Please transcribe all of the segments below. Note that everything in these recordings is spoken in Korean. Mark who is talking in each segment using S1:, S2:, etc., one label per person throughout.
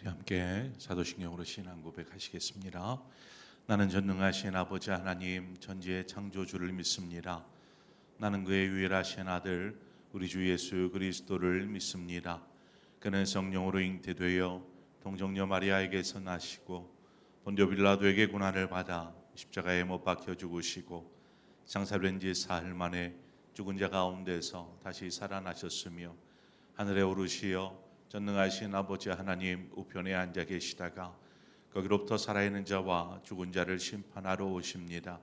S1: 함께 사도신경으로 신앙 고백하시겠습니다. 나는 전능하신 아버지 하나님 전지의 창조주를 믿습니다. 나는 그의 유일하신 아들 우리 주 예수 그리스도를 믿습니다. 그는 성령으로 잉태되어 동정녀 마리아에게서 나시고 본디오 빌라도에게 고난을 받아 십자가에 못 박혀 죽으시고 장사된 지 사흘 만에 죽은 자 가운데서 다시 살아나셨으며 하늘에 오르시어 전능하신 아버지 하나님 우편에 앉아 계시다가 거기로부터 살아있는 자와 죽은 자를 심판하러 오십니다.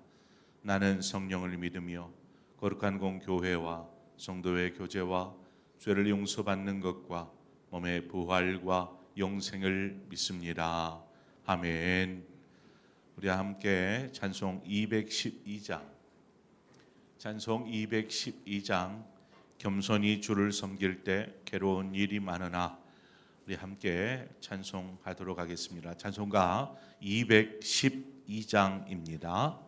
S1: 나는 성령을 믿으며 거룩한 공교회와 성도의 교제와 죄를 용서받는 것과 몸의 부활과 영생을 믿습니다. 아멘. 우리 함께 찬송 212장 겸손히 주를 섬길 때 괴로운 일이 많으나 우리 함께 찬송하도록 하겠습니다. 찬송가 212장입니다.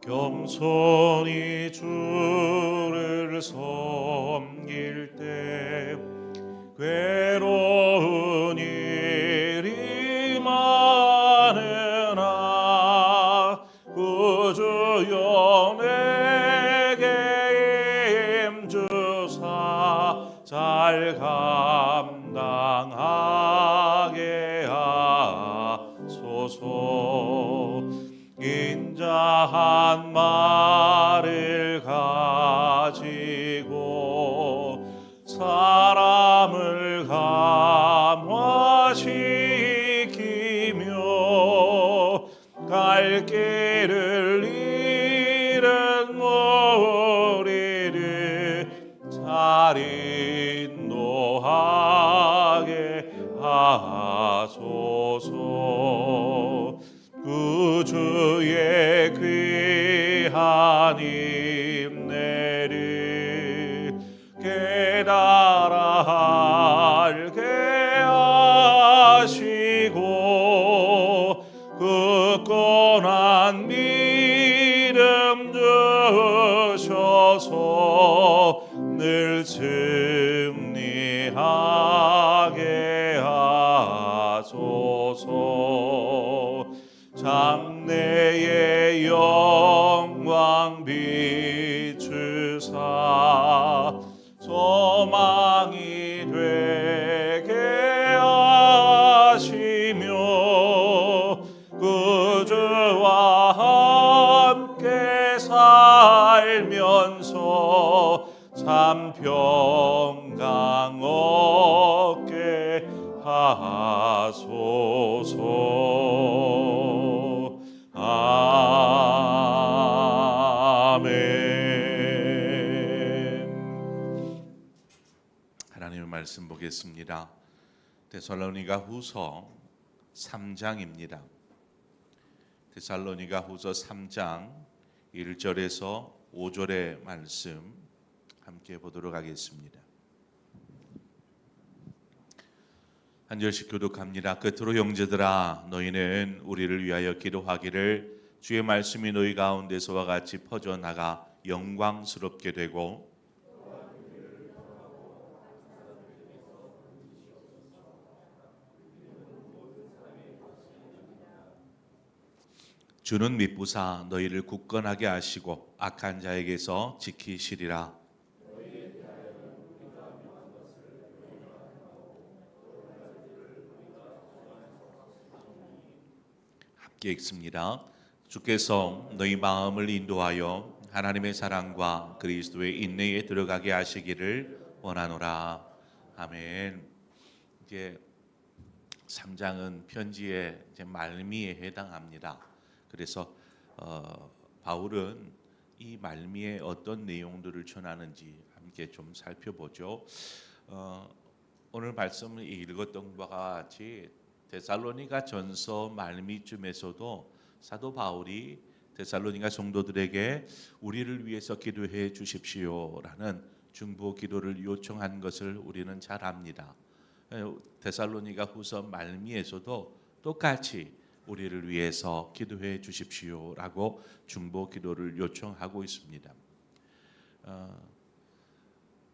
S1: 겸손히 주를 섬길 때 괴로운 일이 많으나 구주여 내게 힘주사 잘 감당하게 하소서. 인자한 말을 가지고 사람을 감화시키며 갈 길을 잃은 무리를 잘 인도하게 하소서. 구주의 귀한 인내를 깨달아 알게 하시고 굳건한 믿음 주셔서 늘 승리하게 하소서. 장래의 영광 비추사 소망이 되게 하시며 구주와 함께 살면서 참 평강 얻게 하소서. 아멘. 하나님의 말씀 보겠습니다. 데살로니가 후서 3장입니다. 데살로니가 후서 3장 1절에서 5절의 말씀 함께 보도록 하겠습니다. 한 절씩 교독합니다. 끝으로 형제들아 너희는 우리를 위하여 기도하기를 주의 말씀이 너희 가운데서와 같이 퍼져나가 영광스럽게 되고 주는 미쁘사 너희를 굳건하게 하시고 악한 자에게서 지키시리라. 함께 읽습니다. 주께서 너희 마음을 인도하여 하나님의 사랑과 그리스도의 인내에 들어가게 하시기를 원하노라. 아멘. 이제 3장은 편지의 이제 말미에 해당합니다. 그래서 바울은 이 말미에 어떤 내용들을 전하는지 함께 좀 살펴보죠. 오늘 말씀을 읽었던 바와 같이 데살로니가 전서 말미쯤에서도 사도 바울이 데살로니가 성도들에게 우리를 위해서 기도해 주십시오라는 중보 기도를 요청한 것을 우리는 잘 압니다. 데살로니가 후서 말미에서도 똑같이 우리를 위해서 기도해 주십시오라고 중보 기도를 요청하고 있습니다.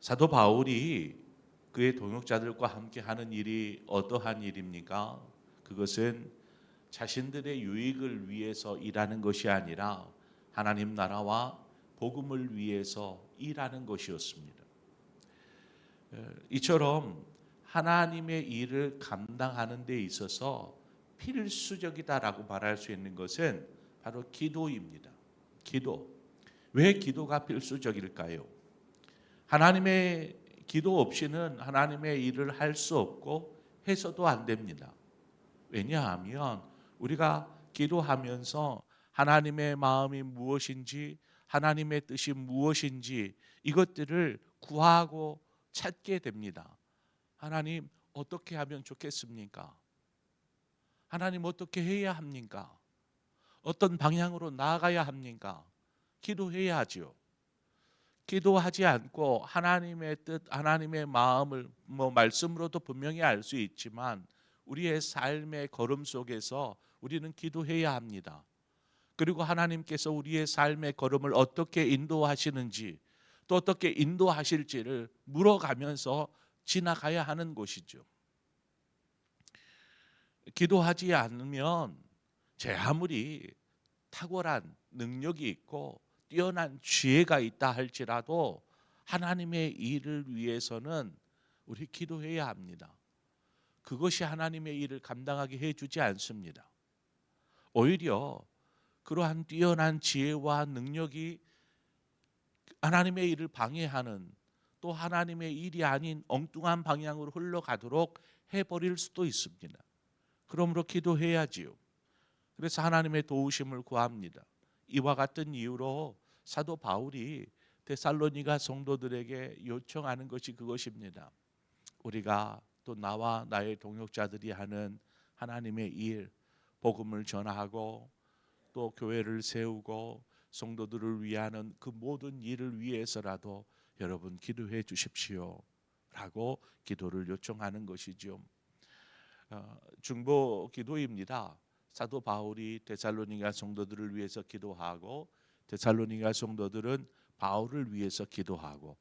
S1: 사도 바울이 그의 동역자들과 함께 하는 일이 어떠한 일입니까? 그것은 자신들의 유익을 위해서 일하는 것이 아니라 하나님 나라와 복음을 위해서 일하는 것이었습니다. 이처럼 하나님의 일을 감당하는 데 있어서 필수적이다라고 말할 수 있는 것은 바로 기도입니다. 기도. 왜 기도가 필수적일까요? 하나님의 기도 없이는 하나님의 일을 할 수 없고 해서도 안 됩니다. 왜냐하면 우리가 기도하면서 하나님의 마음이 무엇인지, 하나님의 뜻이 무엇인지 이것들을 구하고 찾게 됩니다. 하나님 어떻게 하면 좋겠습니까? 하나님 어떻게 해야 합니까? 어떤 방향으로 나아가야 합니까? 기도해야지요. 기도하지 않고 하나님의 뜻, 하나님의 마음을 말씀으로도 분명히 알 수 있지만 우리의 삶의 걸음 속에서 우리는 기도해야 합니다. 그리고 하나님께서 우리의 삶의 걸음을 어떻게 인도하시는지 또 어떻게 인도하실지를 물어가면서 지나가야 하는 것이죠. 기도하지 않으면 제 아무리 탁월한 능력이 있고 뛰어난 지혜가 있다 할지라도 하나님의 일을 위해서는 우리 기도해야 합니다. 그것이 하나님의 일을 감당하게 해주지 않습니다. 오히려 그러한 뛰어난 지혜와 능력이 하나님의 일을 방해하는 또 하나님의 일이 아닌 엉뚱한 방향으로 흘러가도록 해버릴 수도 있습니다. 그러므로 기도해야지요. 그래서 하나님의 도우심을 구합니다. 이와 같은 이유로 사도 바울이 데살로니가 성도들에게 요청하는 것이 그것입니다. 우리가 또 나와 나의 동역자들이 하는 하나님의 일, 복음을 전하고 또 교회를 세우고 성도들을 위하는 그 모든 일을 위해서라도 여러분 기도해 주십시오 라고 기도를 요청하는 것이죠. 중보 기도입니다. 사도 바울이 데살로니가 성도들을 위해서 기도하고 데살로니가 성도들은 바울을 위해서 기도하고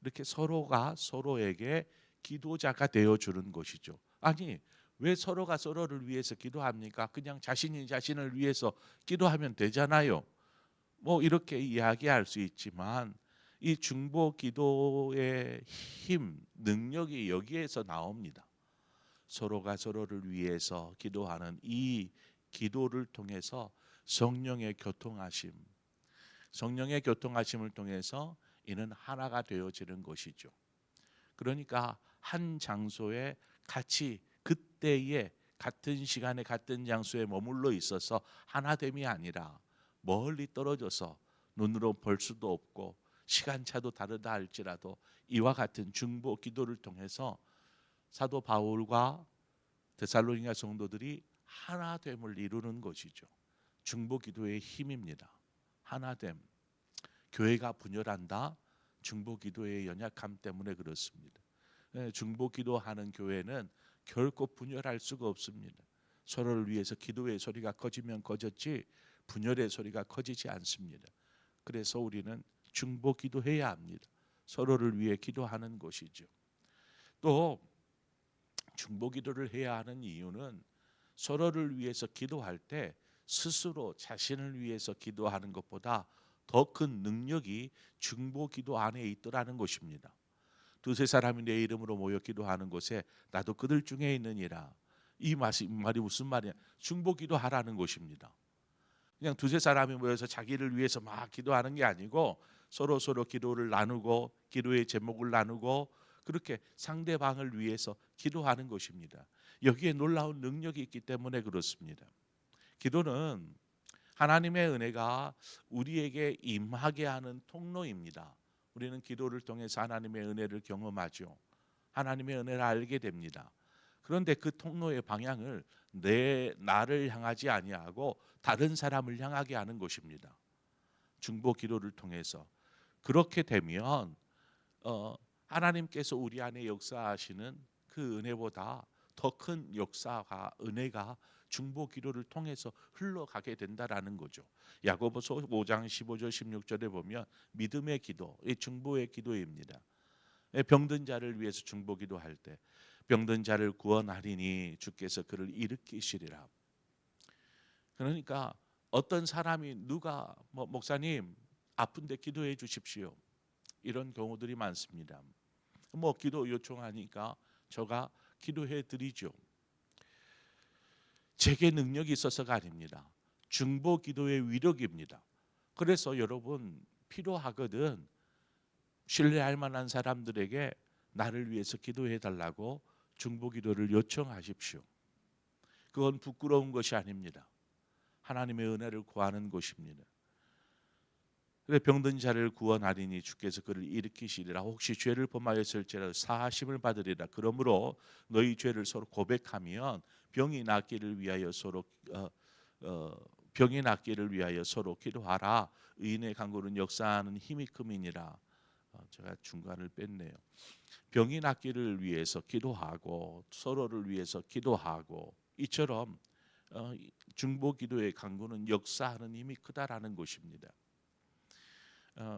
S1: 이렇게 서로가 서로에게 기도자가 되어주는 것이죠. 아니 왜 서로가 서로를 위해서 기도합니까? 그냥 자신이 자신을 위해서 기도하면 되잖아요. 이렇게 이야기할 수 있지만 이 중보 기도의 힘, 능력이 여기에서 나옵니다. 서로가 서로를 위해서 기도하는 이 기도를 통해서 성령의 교통하심을 통해서 이는 하나가 되어지는 것이죠. 그러니까 한 장소에 같이 그때에 같은 시간에 같은 장소에 머물러 있어서 하나됨이 아니라 멀리 떨어져서 눈으로 볼 수도 없고 시간차도 다르다 할지라도 이와 같은 중보 기도를 통해서 사도 바울과 데살로니가 성도들이 하나됨을 이루는 것이죠. 중보 기도의 힘입니다. 하나됨. 교회가 분열한다. 중보 기도의 연약함 때문에 그렇습니다. 중보 기도하는 교회는 결코 분열할 수가 없습니다. 서로를 위해서 기도의 소리가 커지면 커졌지 분열의 소리가 커지지 않습니다. 그래서 우리는 중보 기도해야 합니다. 서로를 위해 기도하는 것이죠. 또 중보 기도를 해야 하는 이유는 서로를 위해서 기도할 때 스스로 자신을 위해서 기도하는 것보다 더 큰 능력이 중보 기도 안에 있더라는 것입니다. 두세 사람이 내 이름으로 모여 기도하는 곳에 나도 그들 중에 있느니라. 이 말이 무슨 말이야? 중보 기도하라는 것입니다. 그냥 두세 사람이 모여서 자기를 위해서 막 기도하는 게 아니고 서로 기도를 나누고 기도의 제목을 나누고 그렇게 상대방을 위해서 기도하는 것입니다. 여기에 놀라운 능력이 있기 때문에 그렇습니다. 기도는 하나님의 은혜가 우리에게 임하게 하는 통로입니다. 우리는 기도를 통해서 하나님의 은혜를 경험하죠. 하나님의 은혜를 알게 됩니다. 그런데 그 통로의 방향을 나를 향하지 아니하고 다른 사람을 향하게 하는 것입니다. 중보 기도를 통해서 그렇게 되면 하나님께서 우리 안에 역사하시는 그 은혜보다 더 큰 역사가 은혜가
S2: 중보 기도를 통해서 흘러가게 된다라는 거죠. 야고보서 5장 15절 16절에 보면 믿음의 기도, 이 중보의 기도입니다. 병든 자를 위해서 중보 기도할 때 병든 자를 구원하리니 주께서 그를 일으키시리라. 그러니까 어떤 사람이 누가 목사님 아픈데 기도해 주십시오. 이런 경우들이 많습니다. 기도 요청하니까 제가 기도해 드리죠. 제게 능력이 있어서가 아닙니다. 중보 기도의 위력입니다. 그래서 여러분 필요하거든 신뢰할 만한 사람들에게 나를 위해서 기도해 달라고 중보 기도를 요청하십시오. 그건 부끄러운 것이 아닙니다. 하나님의 은혜를 구하는 것입니다. 그래 병든 자를 구원하리니 주께서 그를 일으키시리라. 혹시 죄를 범하였을지라도 사하심을 받으리라. 그러므로 너희 죄를 서로 고백하면 병이 낫기를 위하여 서로 기도하라. 의인의 간구는 역사하는 힘이 큼이니라. 제가 중간을 뺐네요. 병이 낫기를 위해서 기도하고 서로를 위해서 기도하고 이처럼 중보 기도의 간구는 역사하는 힘이 크다라는 것입니다.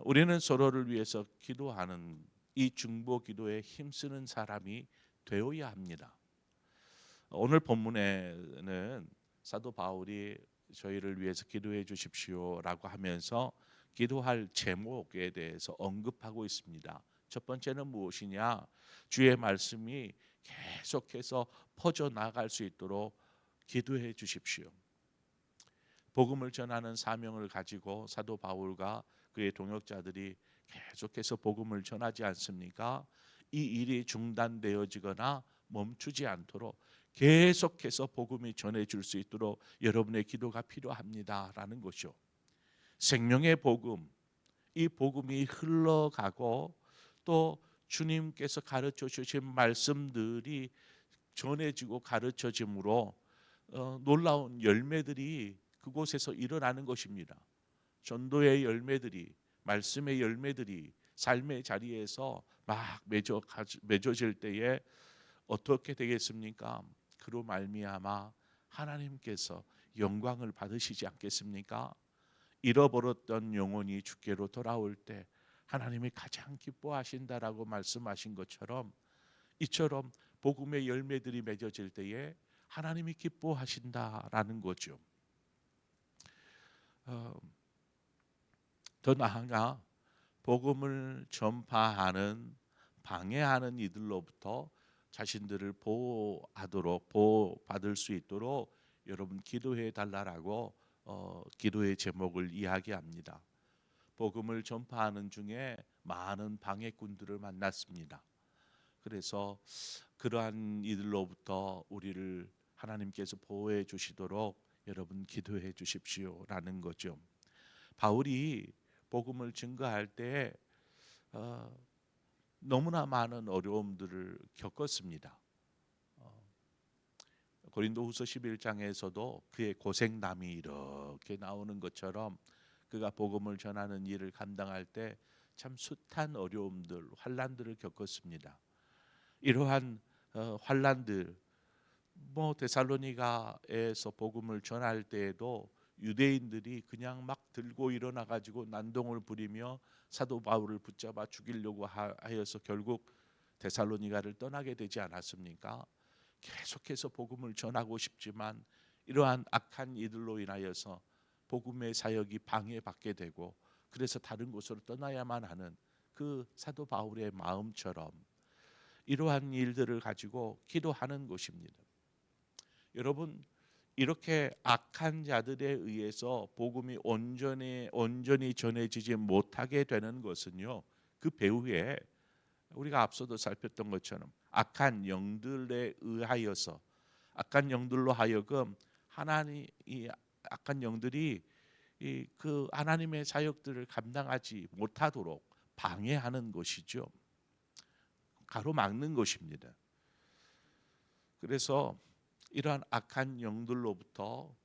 S2: 우리는 서로를 위해서 기도하는 이 중보 기도에 힘쓰는 사람이 되어야 합니다. 오늘 본문에는 사도 바울이 저희를 위해서 기도해 주십시오라고 하면서 기도할 제목에 대해서 언급하고 있습니다. 첫 번째는 무엇이냐? 주의 말씀이 계속해서 퍼져 나갈 수 있도록 기도해 주십시오. 복음을 전하는 사명을 가지고 사도 바울과 그의 동역자들이 계속해서 복음을 전하지 않습니까? 이 일이 중단되어지거나 멈추지 않도록 계속해서 복음이 전해질 수 있도록 여러분의 기도가 필요합니다라는 것이죠. 생명의 복음, 이 복음이 흘러가고 또 주님께서 가르쳐 주신 말씀들이 전해지고 가르쳐짐으로 놀라운 열매들이 그곳에서 일어나는 것입니다. 전도의 열매들이, 말씀의 열매들이 삶의 자리에서 막 맺어질 때에 어떻게 되겠습니까? 그로 말미암아 하나님께서 영광을 받으시지 않겠습니까? 잃어버렸던 영혼이 주께로 돌아올 때 하나님이 가장 기뻐하신다라고 말씀하신 것처럼 이처럼 복음의 열매들이 맺어질 때에 하나님이 기뻐하신다라는 거죠. 더 나아가 복음을 전파하는 방해하는 이들로부터 자신들을 보호받을 수 있도록 여러분 기도해 달라라고 기도의 제목을 이야기합니다. 복음을 전파하는 중에 많은 방해꾼들을 만났습니다. 그래서 그러한 이들로부터 우리를 하나님께서 보호해 주시도록 여러분 기도해 주십시오라는 거죠. 바울이 복음을 증거할 때 너무나 많은 어려움들을 겪었습니다. 고린도후서 11장에서도 그의 고생담이 이렇게 나오는 것처럼 그가 복음을 전하는 일을 감당할 때 참 숱한 어려움들, 환난들을 겪었습니다. 이러한 환난들, 데살로니가에서 복음을 전할 때에도 유대인들이 그냥 막 들고 일어나 가지고 난동을 부리며 사도 바울을 붙잡아 죽이려고 하여서 결국 데살로니가를 떠나게 되지 않았습니까? 계속해서 복음을 전하고 싶지만 이러한 악한 이들로 인하여서 복음의 사역이 방해받게 되고 그래서 다른 곳으로 떠나야만 하는 그 사도 바울의 마음처럼 이러한 일들을 가지고 기도하는 것입니다. 여러분 이렇게 악한 자들에 의해서 복음이 온전히 전해지지 못하게 되는 것은요. 그 배후에 우리가 앞서도 살폈던 것처럼 악한 영들에 의하여서 악한 영들로 하여금 이 악한 영들이 그 하나님의 사역들을 감당하지 못하도록 방해하는 것이죠. 가로막는 것입니다. 그래서 이러한 악한 영들로부터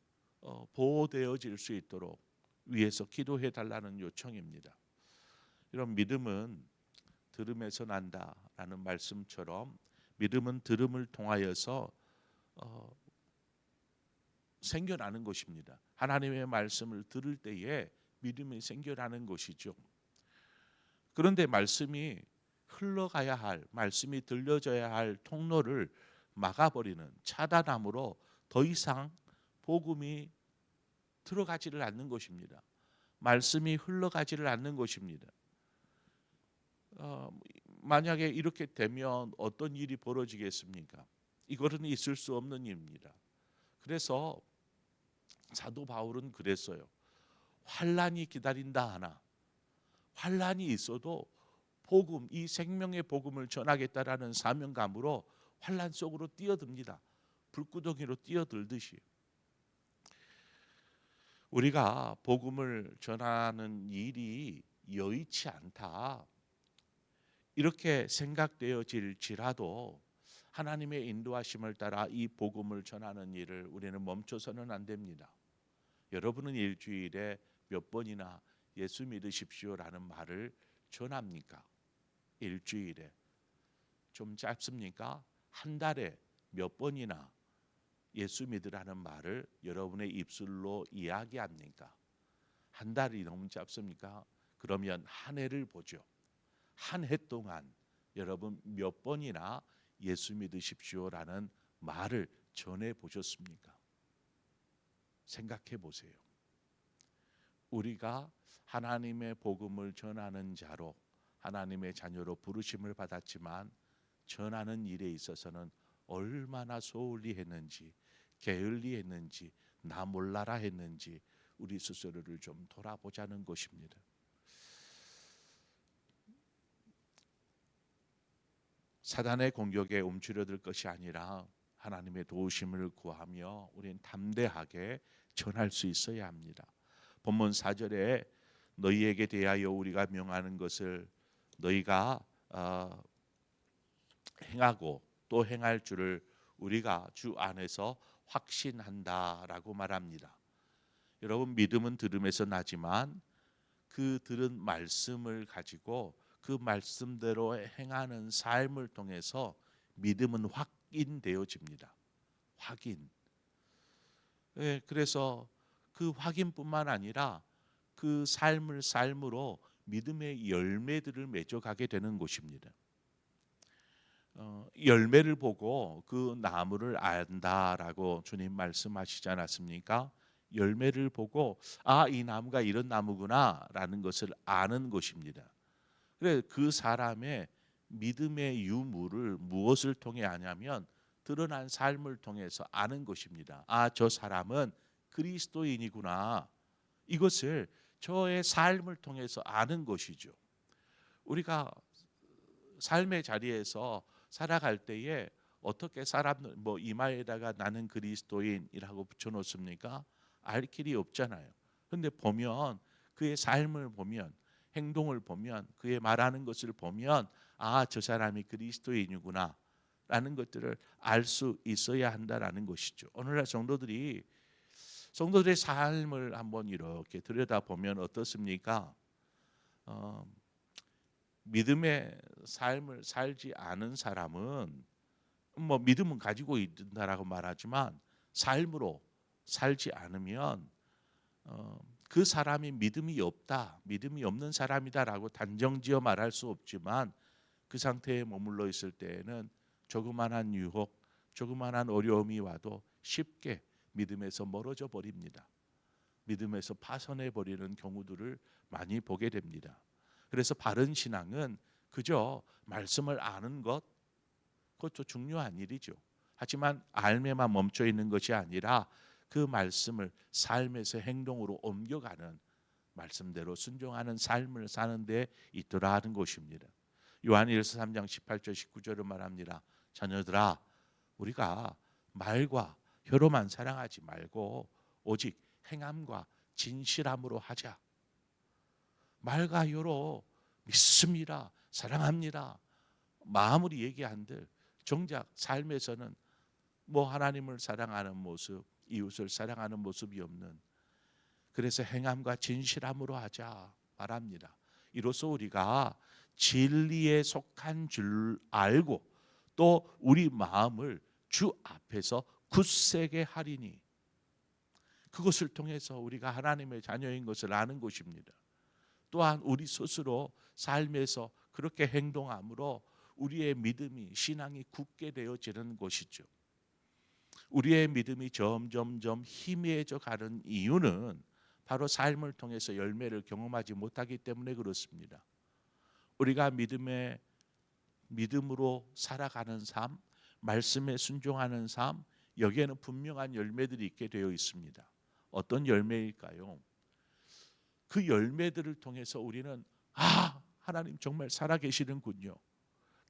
S2: 보호되어질 수 있도록 위해서 기도해 달라는 요청입니다. 이런 믿음은 들음에서 난다라는 말씀처럼 믿음은 들음을 통하여서 생겨나는 것입니다. 하나님의 말씀을 들을 때에 믿음이 생겨나는 것이죠. 그런데 말씀이 흘러가야 할, 말씀이 들려져야 할 통로를 막아버리는, 차단함으로 더 이상 복음이 들어가지를 않는 것입니다. 말씀이 흘러가지를 않는 것입니다. 만약에 이렇게 되면 어떤 일이 벌어지겠습니까? 이거는 있을 수 없는 일입니다. 그래서 사도 바울은 그랬어요. 환난이 기다린다 하나, 환난이 있어도 복음, 이 생명의 복음을 전하겠다라는 사명감으로 환난 속으로 뛰어듭니다. 불구덩이로 뛰어들듯이. 우리가 복음을 전하는 일이 여의치 않다, 이렇게 생각되어질지라도 하나님의 인도하심을 따라 이 복음을 전하는 일을 우리는 멈춰서는 안 됩니다. 여러분은 일주일에 몇 번이나 예수 믿으십시오라는 말을 전합니까? 일주일에 좀 짧습니까? 한 달에 몇 번이나 예수 믿으라는 말을 여러분의 입술로 이야기합니까? 한 달이 너무 짧습니까? 그러면 한 해를 보죠. 한 해 동안 여러분 몇 번이나 예수 믿으십시오라는 말을 전해 보셨습니까? 생각해 보세요. 우리가 하나님의 복음을 전하는 자로, 하나님의 자녀로 부르심을 받았지만 전하는 일에 있어서는 얼마나 소홀히 했는지, 게을리 했는지, 나 몰라라 했는지 우리 스스로를 좀 돌아보자는 것입니다. 사단의 공격에 움츠려들 것이 아니라 하나님의 도우심을 구하며 우리는 담대하게 전할 수 있어야 합니다. 본문 4절에 너희에게 대하여 우리가 명하는 것을 너희가 행하고 또 행할 줄을 우리가 주 안에서 확신한다라고 말합니다. 여러분, 믿음은 들음에서 나지만 그 들은 말씀을 가지고 그 말씀대로 행하는 삶을 통해서 믿음은 확인되어집니다. 확인. 그래서 그 확인뿐만 아니라 그 삶을 삶으로 믿음의 열매들을 맺어가게 되는 것입니다. 열매를 보고 그 나무를 안다라고 주님 말씀하시지 않았습니까? 열매를 보고 이 나무가 이런 나무구나라는 것을 아는 것입니다. 그래, 그 사람의 믿음의 유무를 무엇을 통해 아냐면 드러난 삶을 통해서 아는 것입니다. 저 사람은 그리스도인이구나. 이것을 저의 삶을 통해서 아는 것이죠. 우리가 삶의 자리에서 살아갈 때에 어떻게 사람들 이마에다가 나는 그리스도인이라고 붙여놓습니까? 알 길이 없잖아요. 그런데 보면 그의 삶을 보면, 행동을 보면, 그의 말하는 것을 보면 저 사람이 그리스도인이구나 라는 것들을 알 수 있어야 한다라는 것이죠. 오늘날 성도들의 삶을 한번 이렇게 들여다보면 어떻습니까? 믿음의 삶을 살지 않은 사람은 믿음은 가지고 있다라고 말하지만 삶으로 살지 않으면 그 사람이 믿음이 없다, 믿음이 없는 사람이다라고 단정지어 말할 수 없지만 그 상태에 머물러 있을 때에는 조그만한 유혹, 조그만한 어려움이 와도 쉽게 믿음에서 멀어져 버립니다. 믿음에서 파손해 버리는 경우들을 많이 보게 됩니다. 그래서 바른 신앙은 그저 말씀을 아는 것, 그것도 중요한 일이죠. 하지만 알매만 멈춰 있는 것이 아니라 그 말씀을 삶에서 행동으로 옮겨가는, 말씀대로 순종하는 삶을 사는 데 있더라 하는 것입니다. 요한일서 3장 18절 19절을 말합니다. 자녀들아, 우리가 말과 혀로만 사랑하지 말고 오직 행함과 진실함으로 하자. 말과 혀로 믿습니다, 사랑합니다, 마음으로 얘기한들 정작 삶에서는 하나님을 사랑하는 모습, 이웃을 사랑하는 모습이 없는, 그래서 행함과 진실함으로 하자 말합니다. 이로써 우리가 진리에 속한 줄 알고 또 우리 마음을 주 앞에서 굳세게 하리니, 그것을 통해서 우리가 하나님의 자녀인 것을 아는 것입니다. 또한 우리 스스로 삶에서 그렇게 행동함으로 우리의 믿음이, 신앙이 굳게 되어지는 것이죠. 우리의 믿음이 점점점 희미해져 가는 이유는 바로 삶을 통해서 열매를 경험하지 못하기 때문에 그렇습니다. 우리가 믿음으로 살아가는 삶, 말씀에 순종하는 삶, 여기에는 분명한 열매들이 있게 되어 있습니다. 어떤 열매일까요? 그 열매들을 통해서 우리는 하나님 정말 살아계시는군요.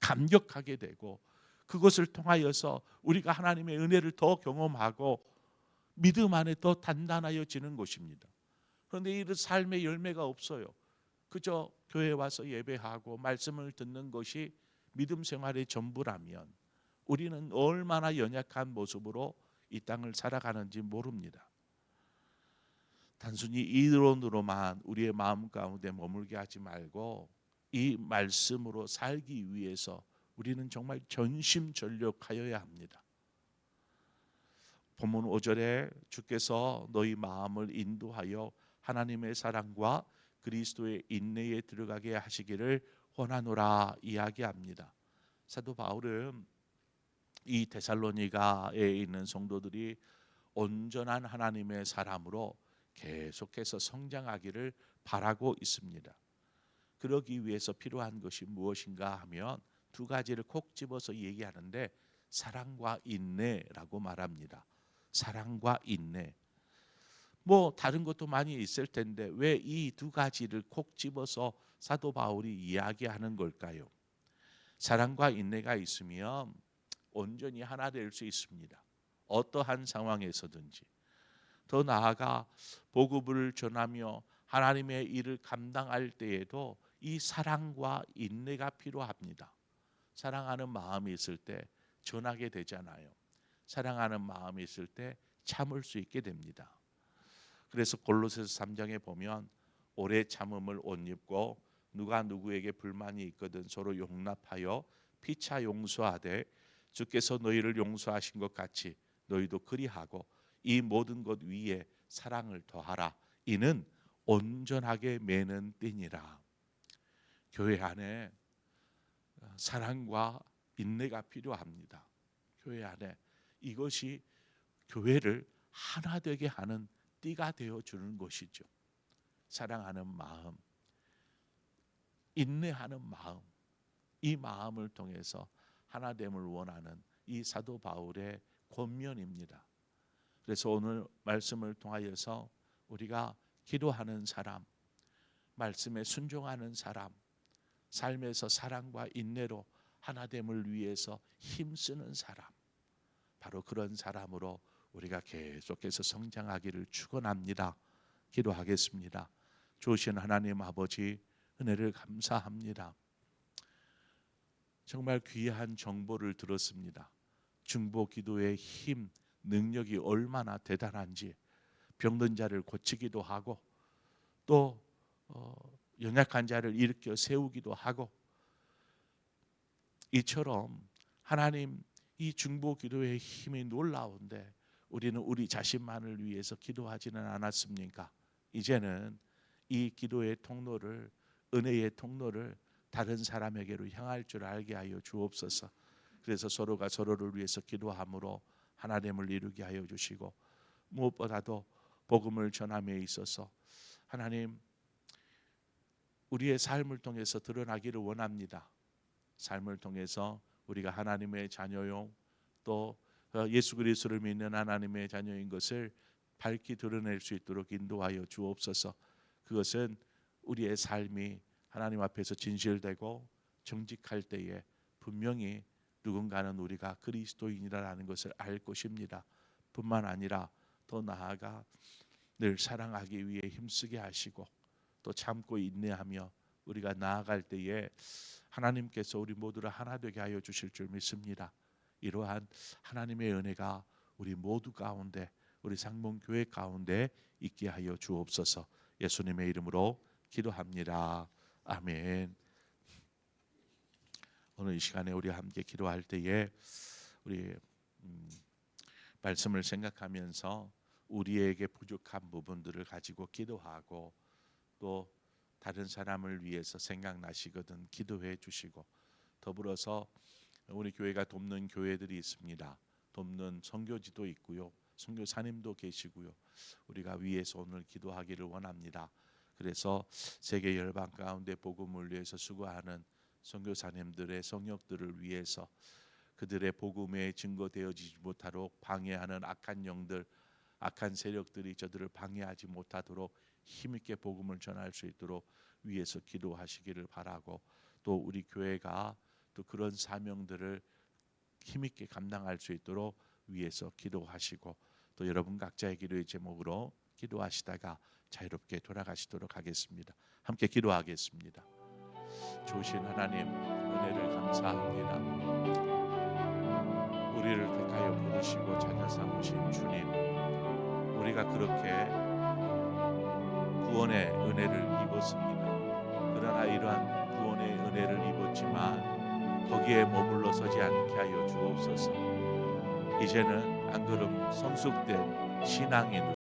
S2: 감격하게 되고, 그것을 통하여서 우리가 하나님의 은혜를 더 경험하고 믿음 안에 더 단단하여지는 것입니다. 그런데 이 삶의 열매가 없어요. 그저 교회 와서 예배하고 말씀을 듣는 것이 믿음 생활의 전부라면 우리는 얼마나 연약한 모습으로 이 땅을 살아가는지 모릅니다. 단순히 이론으로만 우리의 마음 가운데 머물게 하지 말고 이 말씀으로 살기 위해서 우리는 정말 전심전력하여야 합니다. 본문 5절에 주께서 너희 마음을 인도하여 하나님의 사랑과 그리스도의 인내에 들어가게 하시기를 원하노라 이야기합니다. 사도 바울은 이 데살로니가에 있는 성도들이 온전한 하나님의 사람으로 계속해서 성장하기를 바라고 있습니다. 그러기 위해서 필요한 것이 무엇인가 하면 두 가지를 콕 집어서 얘기하는데 사랑과 인내라고 말합니다. 사랑과 인내. 다른 것도 많이 있을 텐데 왜 이 두 가지를 콕 집어서 사도 바울이 이야기하는 걸까요? 사랑과 인내가 있으면 온전히 하나 될 수 있습니다. 어떠한 상황에서든지. 더 나아가 복음을 전하며 하나님의 일을 감당할 때에도 이 사랑과 인내가 필요합니다. 사랑하는 마음이 있을 때 전하게 되잖아요. 사랑하는 마음이 있을 때 참을 수 있게 됩니다. 그래서 골로새서 3장에 보면 오래 참음을 옷 입고 누가 누구에게 불만이 있거든 서로 용납하여 피차 용서하되 주께서 너희를 용서하신 것 같이 너희도 그리하고 이 모든 것 위에 사랑을 더하라. 이는 온전하게 매는 띠니라. 교회 안에 사랑과 인내가 필요합니다. 교회 안에 이것이 교회를 하나 되게 하는 띠가 되어주는 것이죠. 사랑하는 마음, 인내하는 마음, 이 마음을 통해서 하나됨을 원하는 이 사도 바울의 권면입니다. 그래서 오늘 말씀을 통하여서 우리가 기도하는 사람, 말씀에 순종하는 사람, 삶에서 사랑과 인내로 하나됨을 위해서 힘쓰는 사람, 바로 그런 사람으로 우리가 계속해서 성장하기를 축원합니다. 기도하겠습니다. 좋으신 하나님 아버지, 은혜를 감사합니다. 정말 귀한 정보를 들었습니다. 중보 기도의 힘, 능력이 얼마나 대단한지, 병든 자를 고치기도 하고 또 연약한 자를 일으켜 세우기도 하고, 이처럼 하나님 이 중보 기도의 힘이 놀라운데 우리는 우리 자신만을 위해서 기도하지는 않았습니까? 이제는 이 기도의 통로를, 은혜의 통로를 다른 사람에게로 향할 줄 알게 하여 주옵소서. 그래서 서로가 서로를 위해서 기도함으로 하나됨을 이루게 하여 주시고, 무엇보다도 복음을 전함에 있어서 하나님 우리의 삶을 통해서 드러나기를 원합니다. 삶을 통해서 우리가 하나님의 자녀요, 또 예수 그리스도를 믿는 하나님의 자녀인 것을 밝히 드러낼 수 있도록 인도하여 주옵소서. 그것은 우리의 삶이 하나님 앞에서 진실되고 정직할 때에 분명히 누군가는 우리가 그리스도인이라는 것을 알 것입니다. 뿐만 아니라 더 나아가 늘 사랑하기 위해 힘쓰게 하시고 또 참고 인내하며 우리가 나아갈 때에 하나님께서 우리 모두를 하나 되게 하여 주실 줄 믿습니다. 이러한 하나님의 은혜가 우리 모두 가운데, 우리 상봉교회 가운데 있게 하여 주옵소서. 예수님의 이름으로 기도합니다. 아멘. 오늘 이 시간에 우리 함께 기도할 때에 우리 말씀을 생각하면서 우리에게 부족한 부분들을 가지고 기도하고 또 다른 사람을 위해서 생각나시거든 기도해 주시고 더불어서 우리 교회가 돕는 교회들이 있습니다. 돕는 선교지도 있고요. 선교사님도 계시고요. 우리가 위에서 오늘 기도하기를 원합니다. 그래서 세계 열방 가운데 복음을 위해서 수고하는 선교사님들의 성역들을 위해서 그들의 복음에 증거되어지지 못하도록 방해하는 악한 영들, 악한 세력들이 저들을 방해하지 못하도록 힘있게 복음을 전할 수 있도록 위에서 기도하시기를 바라고 또 우리 교회가 또 그런 사명들을 힘있게 감당할 수 있도록 위에서 기도하시고 또 여러분 각자의 기도의 제목으로 기도하시다가 자유롭게 돌아가시도록 하겠습니다. 함께 기도하겠습니다. 좋으신 하나님 은혜를 감사합니다. 우리를 택하여 부르시고 찾아 삼으신 주님, 우리가 그렇게 구원의 은혜를 입었습니다. 그러나 이러한 구원의 은혜를 입었지만 거기에 머물러 서지 않게 하여 주옵소서. 이제는 한 걸음 성숙된 신앙인으로